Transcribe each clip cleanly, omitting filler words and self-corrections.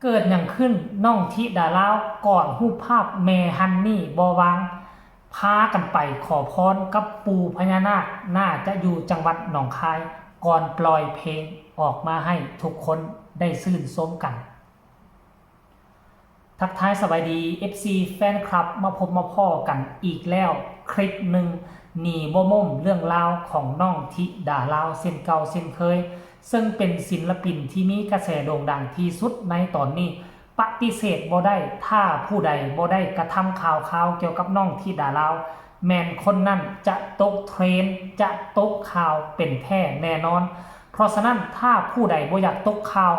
เกิดอย่างขึ้นน้องธิดาลาวก่อนรูปภาพแม่ฮันนี่บวางพากันไปขอพรกับปูพญานาคน่าจะอยู่จังหวัดหนองคายก่อนปล่อยเพลงออกมาให้ทุกคนได้ซื่นชมกันทักทายสบายดี FC แฟนคลับมาพบมาพ่อกันอีกแล้วคลิปหนึ่งหนีบ่ม่มเรื่องราวของน้องธิดาลาวเส้นเก่าเส้นเคยซึ่งเป็นศิลปินที่มีกระแสโด่งดังที่สุดในตอนนี้ปฏิเสธบ่ได้ถ้าผู้ใดบ่ได้กระทำข่าวเกี่ยวกับน้องธิดาลาวแมนคนนั้นจะตกเทรนจะตกข่าวเป็นแท้แน่นอนเพราะฉะนั้นถ้าผู้ใดบ่อยากตกข่าว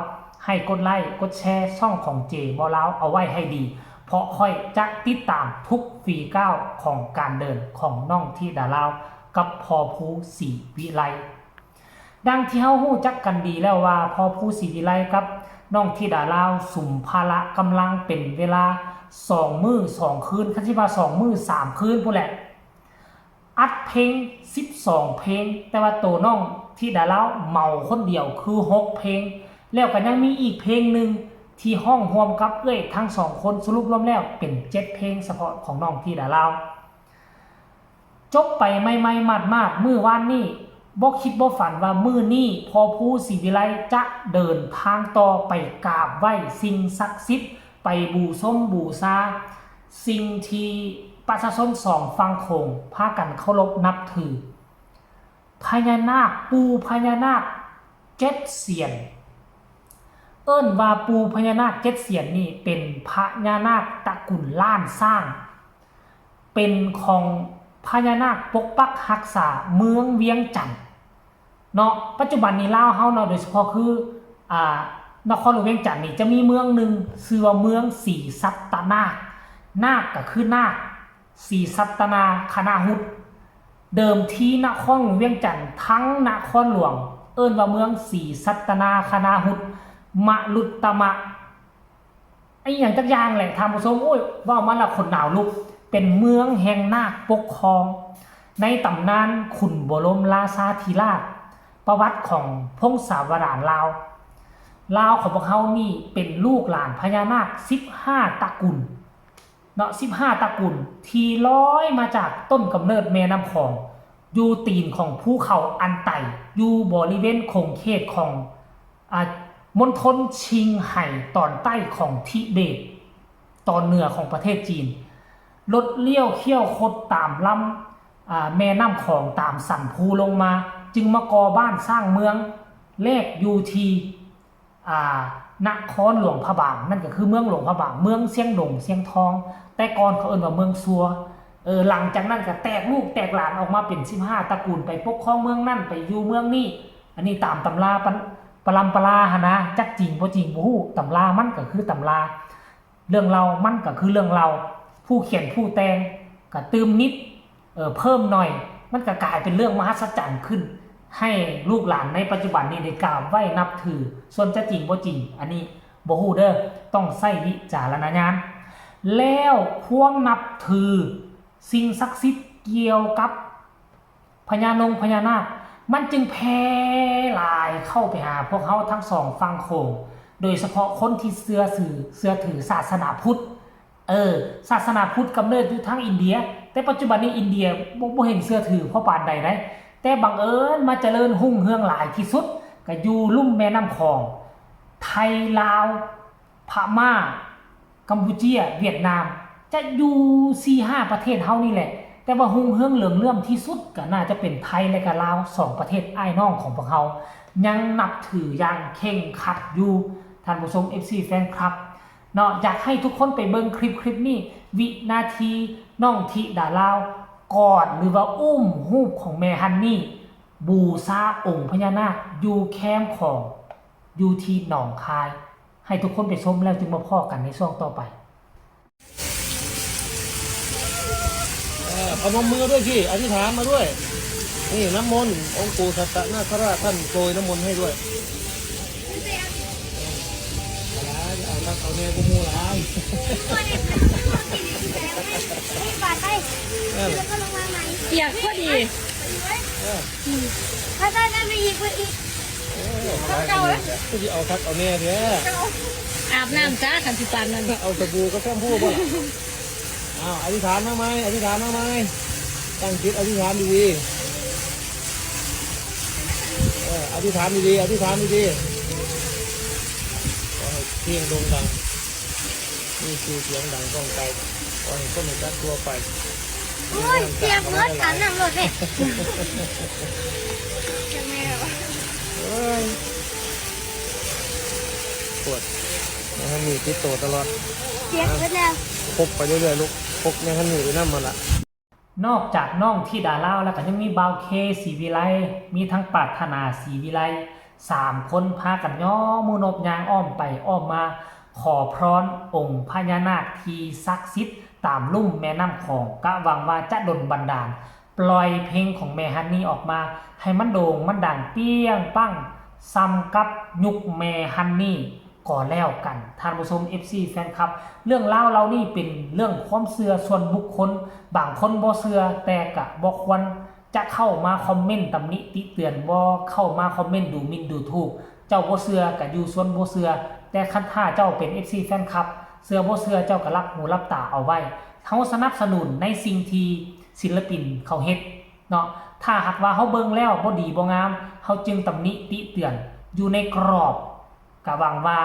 ให้กดไลค์กดแชร์ช่องของเจบ่ลาวเอาไว้ให้ดีเพราะค่อยจะติดตามทุกฝีก้าวของการเดินของน้องธิดาลาวกับพอภูศรีวิไลดังที่เฮาฮู้จักกันดีแล้วว่าพอภูศรีวิไลกับน้องธิดาลาวสุมภาระกำลังเป็นเวลา2 มื้อ 2 คืนคันสิว่า2 มื้อ 3 คืนพุ่นแหละอัดเพลง12เพลงแต่ว่าตัวน้องธิดาลาวเมาคนเดียวคือ6เพลงแล้วก็ยังมีอีกเพลงหนึ่งที่ห้องรวมกับทั้ง2คนสรุปรวมแล้วเป็น7เพลงเฉพาะของน้องธิดาลาวจบไปไม่ๆมาดๆมื้อวานนี้บ่คิดบ่ฝันว่ามื้อนี้พอภูศรีวิไลจะเดินทางต่อไปกราบไหว้สิ่งศักดิ์สิทธิ์ไปบูชาสิ่งที่ประชาชน2ฝั่งโขงพากันเคารพนับถือพญานาคปูพญานาค7เสียนเอิ้นว่าปูพญานาค7เสียนนี่เป็นพญานาคตระกูลล้านสร้างเป็นของพญานาคปกปักรักษาเมืองเวียงจันทน์เนาะปัจจุบันนี้ลาวเฮาเนาะโดยเฉพาะคือนครหลวงเวียงจันทน์นี่จะมีเมืองหนึ่งชื่อว่าเมืองศรีสัตนาคนาคก็คือนาคศรีสัตนาคณาหุตเดิมทีนครหลวงเวียงจันทน์ทั้งนครหลวงเอิ้นว่าเมืองศรีสัตนาคณาหุตมะลุตตมะไอ้อย่างจักอย่างแหละท่านผู้ชมโอ้ยว่ามันละคนหนาวลุกเป็นเมืองแห่งนาคปกครองในตำนานขุนบรมราชาธิราชประวัติของพงศาวดารลาวของพวกเขานี่เป็นลูกหลานพญานาค15ตระกูลเนาะ15ตระกูลที่ร้อยมาจากต้นกำเนิดแม่น้ำคองอยู่ตีนของภูเขาอันไต่อยู่บริเวณคงเขตของมณฑลชิงไห่ตอนใต้ของทิเบตตอนเหนือของประเทศจีนรถเลี้ยวเขี้ยวคดตามลำแม่น้ำคองตามสันภูลงมาจึงมาก่อบ้านสร้างเมืองแรกอยู่ที่นครหลวงพระบางนั่นก็คือเมืองหลวงพระบางเมืองเสียงดงเสียงทองแต่ก่อนเขาเอิ้นว่าเมืองซัวหลังจากนั้นก็แตกลูกแตกหลานออกมาเป็น15ตระกูลไปปกครองเมืองนั่นไปอยู่เมืองนี้อันนี้ตามตำราปรำปราหนะจักจริงบ่จริงบ่ฮู้ตำรามันก็คือตำราเรื่องเรามันก็คือเรื่องเราผู้เขียนผู้แต่งก็ตืมนิดเพิ่มหน่อยมันก็กลายเป็นเรื่องมหัศจรรย์ขึ้นให้ลูกหลานในปัจจุบันนี้ได้กราบไหว้นับถือส่วนจะจริงบ่จริงอันนี้บ่ฮู้เด้อต้องใช้วิจารณญาณแล้วพวงนับถือสิ่งศักดิ์สิทธิ์เกี่ยวกับพญานาคมันจึงแพร่หลายเข้าไปหาพวกเขาทั้ง2ฝั่งโขงโดยเฉพาะคนที่เชื่อถือศาสนาพุทธศาสนาพุทธกำเนิดอยู่ทั้งอินเดียแต่ปัจจุบันนี้อินเดียบ่เห็นเชื่อถือเพราะปานใดได้แต่บังเอิญมาเจริญรุ่งเรืองหลายที่สุดก็อยู่ลุ่มแม่น้ำคองไทยลาวพม่ากัมพูชาเวียดนามจะอยู่ 4-5 ประเทศเฮานี่แหละแต่ว่ารุ่งเรืองเหลื่อมที่สุดก็น่าจะเป็นไทยและก็ลาว2ประเทศอ้ายน้องของพวกเขายังนับถืออย่างเคร่งครัดอยู่ท่านผู้ชม FC แฟนคลับเนาะอยากให้ทุกคนไปเบิ่งคลิปนี้วินาทีน้องธิดาลาวกอดหรือว่าอุ้มรูปของแม่ฮันนี่บูชาองค์พญานาคอยู่แคมป์ของอยู่ที่หนองคายให้ทุกคนไปชมแล้วจึงมาพ้อกันในช่วงต่อไปพนมมือด้วยสิอธิษฐานมาด้วยนี่น้ำมนต์องค์ปู่สัตตนาคราชท่านโปรยน้ำมนต์ให้ด้วยเอาเนี่ยกูมูหลายเปียกพอดีถ้าได้ไม่อีก เก่าเลยก็จะเอาคักเอาแน่แท้ อาบน้ำจ้าขันติปานนั่น เอาสบู่ก็แค่พูดบ่อ้าวอธิษฐานมาไหมอธิษฐานมาไหมตั้งจิตอธิษฐานดีๆอธิษฐานดีๆอธิษฐานดีๆขอให้เพียงดงดังนี่คือเสียงดังก้องไกลขอให้คนในจัดตัวไป โอ้ยเสียบเบิดขันน้ำรถเลยจะแม่วะ เอ้ยปวดนะครับมีติดตัวตลอด เสียบเบิดแล้ว พกไปเรื่อยๆลูกพกในขันหนีไปนั่นมาละ นอกจากน้องที่ดาเล่าแล้วก็ยังมีบาวเคศรีวิไลมีทั้งปรารถนาศรีวิไล3 คนพากันย่อมือนบยางอ้อมไปอ้อมมาขอพรองค์พญานาคที่ศักดิ์สิทธิ์ตามลุ่มแม่น้ำของกะหวังว่าจะดลบันดาลปล่อยเพลงของแม่ฮันนี่ออกมาให้มันโด่งมันดังเปี้ยงปั้งซ้ำกับยุคแม่ฮันนี่ก่อแล้วกันท่านผู้ชม FC แฟนคลับเรื่องเล่าเรานี่เป็นเรื่องความเชื่อส่วนบุคคลบางคนบ่เชื่อแต่กะบ่ควรจะเข้ามาคอมเมนต์ตำหนิติเตือนบ่เข้ามาคอมเมนต์ดูหมิ่นดูถูกเจ้าบ่เชื่อก็อยู่ส่วนบ่เชื่อแต่คันถ้าเจ้าเป็น FC แฟนคลับเชื่อบ่เชื่อเจ้าก็รับหูรับตาเอาไว้เฮาสนับสนุนในสิ่งที่ศิลปินเขาเฮ็ดเนาะถ้าหากว่าเฮาเบิ่งแล้วบ่ดีบ่งามเฮาจึงตำหนิติเตือนอยู่ในกรอบก็หวังว่า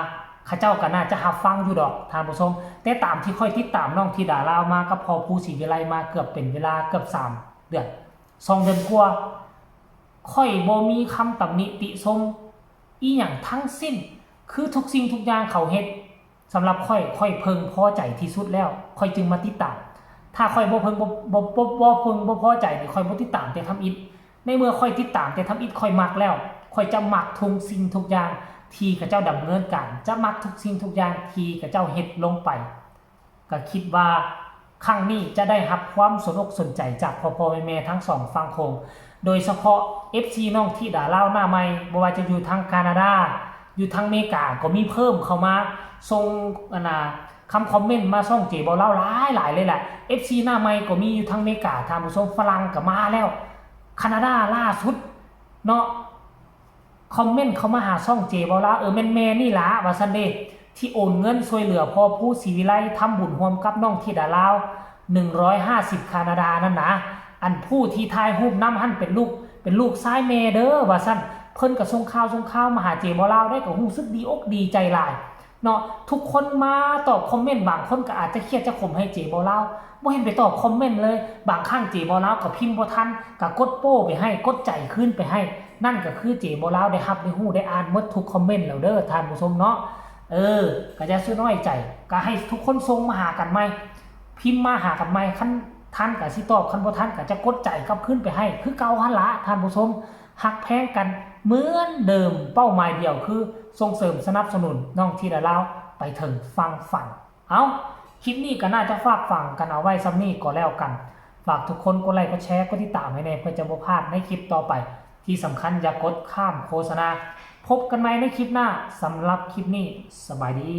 ข้าเจ้าก็น่าจะรับฟังอยู่ดอกท่านผู้ชมแต่ตามที่ค่อยติดตามน้องธิดาลาวมากับพอผู้ศรีวิไลมาเกือบเป็นเวลาเกือบ3 เดือน2 เดือนกว่าค่อยบ่มีคำตำหนิติชมอีหยังทั้งสิ้นคือทุกสิ่งทุกอย่างเขาเฮ็ดสำหรับค่อยเพิ่งพอใจที่สุดแล้วค่อยจึงมาติดตามถ้าค่อยบ่เพิ่งบ่พอใจนี่ค่อยบ่ติดตามแต่ทำอิฐในเมื่อค่อยติดตามแต่ทำอิฐค่อยมักแล้วค่อยจะมักทุกสิ่งทุกอย่างที่ข้าเจ้าดำเนินการจะมักทุกสิ่งทุกอย่างที่ข้าเจ้าเฮ็ดลงไปก็คิดว่าครั้งนี้จะได้รับความสนอกสนใจจากพ่อแม่ทั้งสองฝั่งโขงโดยเฉพาะ FC น้องที่ดาลาวหน้าใหม่บ่ว่าจะอยู่ทางแคนาดาอยู่ทางอเมริกาก็มีเพิ่มเข้ามาส่งคำคอมเมนต์มาส่งเจบ่เล่าหลายเลยแหละ FC หน้าใหม่ก็มีอยู่ทางอเมริกาทางผู้ชมฝรั่งก็มาแล้วแคนาดาล่าสุดเนาะคอมเมนต์เขามาหาช่องเจบอลาแม่นี่ล่ะว่าซันเดที่โอนเงินช่วยเหลือพ่อผู้ศรีวิไลทำบุญร่วมกับน้องธิดาลาว150แคนาดานั่นนะอันผู้ที่ทายรูปน้ำหั่นเป็นลูกซ้ายแม่เด้อว่าซั่นเพิ่นก็ส่งข่าวมาหาเจบอลาวได้ก็รู้สึกดีอกดีใจหลายเนาะทุกคนมาตอบคอมเมนต์บางคนก็อาจจะเครียดจะข่มให้เจบอลาวบ่เห็นไปตอบคอมเมนต์เลยบางครั้งเจบอลาวก็พิมพ์บ่ทันก็กดโป้ไปให้กดใจขึ้นไปให้นั่นก็คือเจบ่ลาวได้รับได้ฮู้ได้อ่านหมดทุกคอมเมนต์แล้วเด้อท่านผู้ชมเนาะก็จะซื้อน้อยใจก็ให้ทุกคนส่งมาหากันใหม่พิมพ์มาหากันใหม่คันท่านก็สิตอบคันบ่ทันก็จะกดใจกลับขึ้นไปให้คือเก่าหั่นละท่านผู้ชมฮักแพงกันเหมือนเดิมเป้าหมายเดียวคือส่งเสริมสนับสนุนน้องธิดาลาวไปถึงฟังฝันเอาคลิปนี้ก็น่าจะฝากฟังกันเอาไว้ซ้ำนี้ก็แล้วกันฝากทุกคนกดไลค์กดแชร์กดติดตามให้แน่เพื่อจะบ่พลาดในคลิปต่อไปที่สำคัญอย่ากดข้ามโฆษณาพบกันใหม่ในคลิปหน้าสำหรับคลิปนี้สบายดี